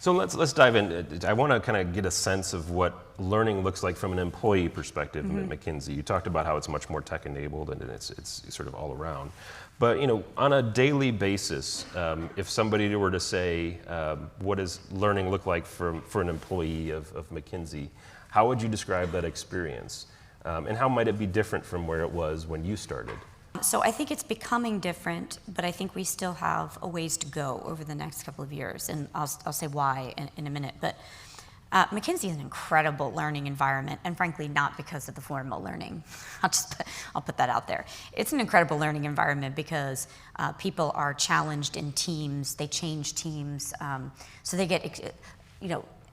So let's dive in. I want to kind of get a sense of what learning looks like from an employee perspective at McKinsey. You talked about how it's much more tech enabled and it's sort of all around. But on a daily basis, if somebody were to say, what does learning look like for an employee of McKinsey, how would you describe that experience? And how might it be different from where it was when you started? So I think it's becoming different, but I think we still have a ways to go over the next couple of years, and I'll say why in a minute. But McKinsey is an incredible learning environment, and frankly, not because of the formal learning. I'll put that out there. It's an incredible learning environment because people are challenged in teams, they change teams, so they get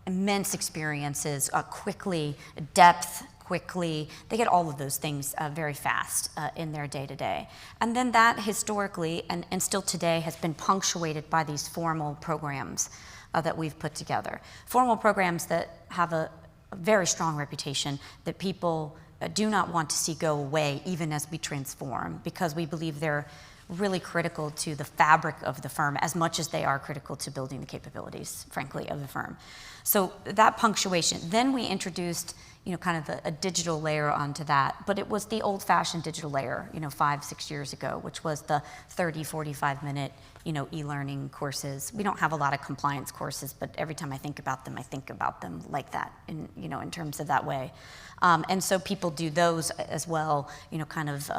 immense experiences quickly, depth quickly. They get all of those things very fast in their day-to-day. And then that historically, and still today, has been punctuated by these formal programs that we've put together. Formal programs that have a very strong reputation that people do not want to see go away even as we transform, because we believe they're really critical to the fabric of the firm as much as they are critical to building the capabilities, frankly, of the firm. So that punctuation. Then we introduced kind of a digital layer onto that, but it was the old-fashioned digital layer, 5-6 years ago, which was the 30, 45-minute, e-learning courses. We don't have a lot of compliance courses, but every time I think about them like that, in terms of that way. And so people do those as well, kind of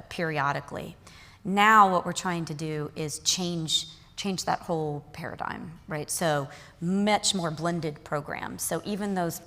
periodically. Now what we're trying to do is change that whole paradigm, right? So much more blended programs. So even those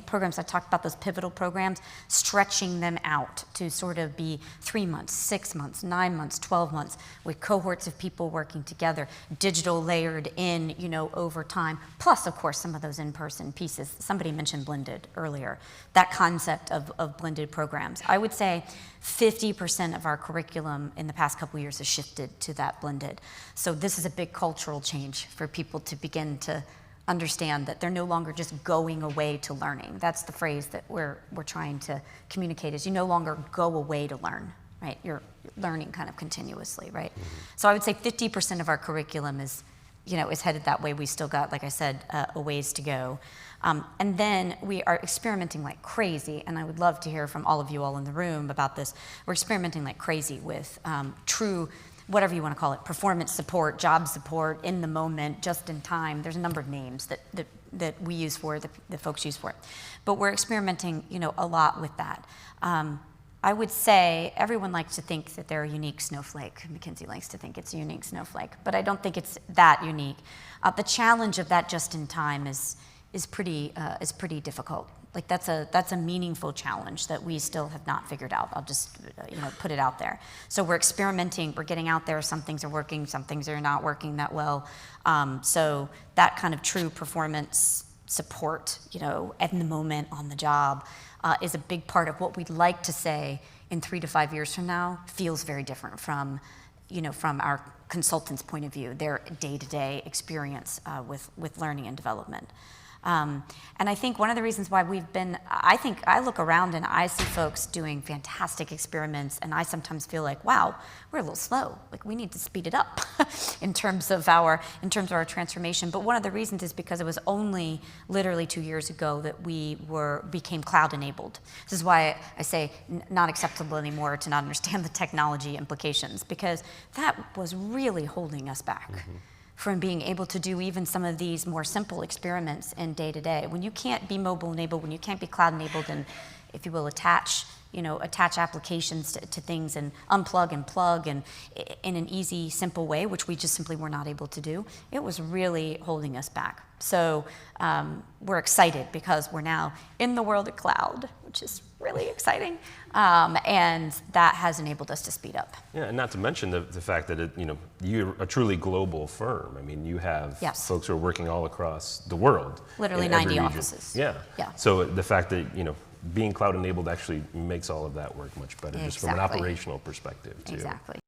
programs I talked about, those pivotal programs, stretching them out to sort of be 3 months, 6 months, 9 months, 12 months, with cohorts of people working together, digital layered in, over time, plus, of course, some of those in-person pieces. Somebody mentioned blended earlier. That concept of blended programs. I would say 50% of our curriculum in the past couple of years has shifted to that blended. So this is a big cultural change for people to begin to understand that they're no longer just going away to learning. That's the phrase that we're trying to communicate, is you no longer go away to learn, right? You're learning kind of continuously, right? So I would say 50% of our curriculum is headed that way. We still got, like I said, a ways to go. And then we are experimenting like crazy, and I would love to hear from all of you all in the room about this. We're experimenting like crazy with true, whatever you want to call it, performance support, job support, in the moment, just in time. There's a number of names that we use for it, that folks use for it. But we're experimenting, a lot with that. I would say everyone likes to think that they're a unique snowflake. McKinsey likes to think it's a unique snowflake, but I don't think it's that unique. The challenge of that just in time is pretty difficult. Like that's a meaningful challenge that we still have not figured out. I'll just put it out there. So we're experimenting. We're getting out there. Some things are working. Some things are not working that well. So that kind of true performance support, in the moment on the job, is a big part of what we'd like to say in 3 to 5 years from now. Feels very different from our consultants' point of view, their day-to-day experience with learning and development. And I think one of the reasons why I look around and I see folks doing fantastic experiments, and I sometimes feel like, wow, we're a little slow. Like we need to speed it up in terms of our transformation. But one of the reasons is because it was only literally 2 years ago that we became cloud enabled. This is why I say not acceptable anymore to not understand the technology implications, because that was really holding us back. From being able to do even some of these more simple experiments in day-to-day. When you can't be mobile enabled, when you can't be cloud enabled, and if you will, attach applications to things and unplug and plug and in an easy, simple way, which we just simply were not able to do, it was really holding us back. So we're excited because we're now in the world of cloud, which is really exciting, and that has enabled us to speed up. Yeah, and not to mention the fact that you're a truly global firm. I mean, you have folks who are working all across the world. Literally 90 offices. Yeah. So the fact that being cloud enabled actually makes all of that work much better, just from an operational perspective too. Exactly.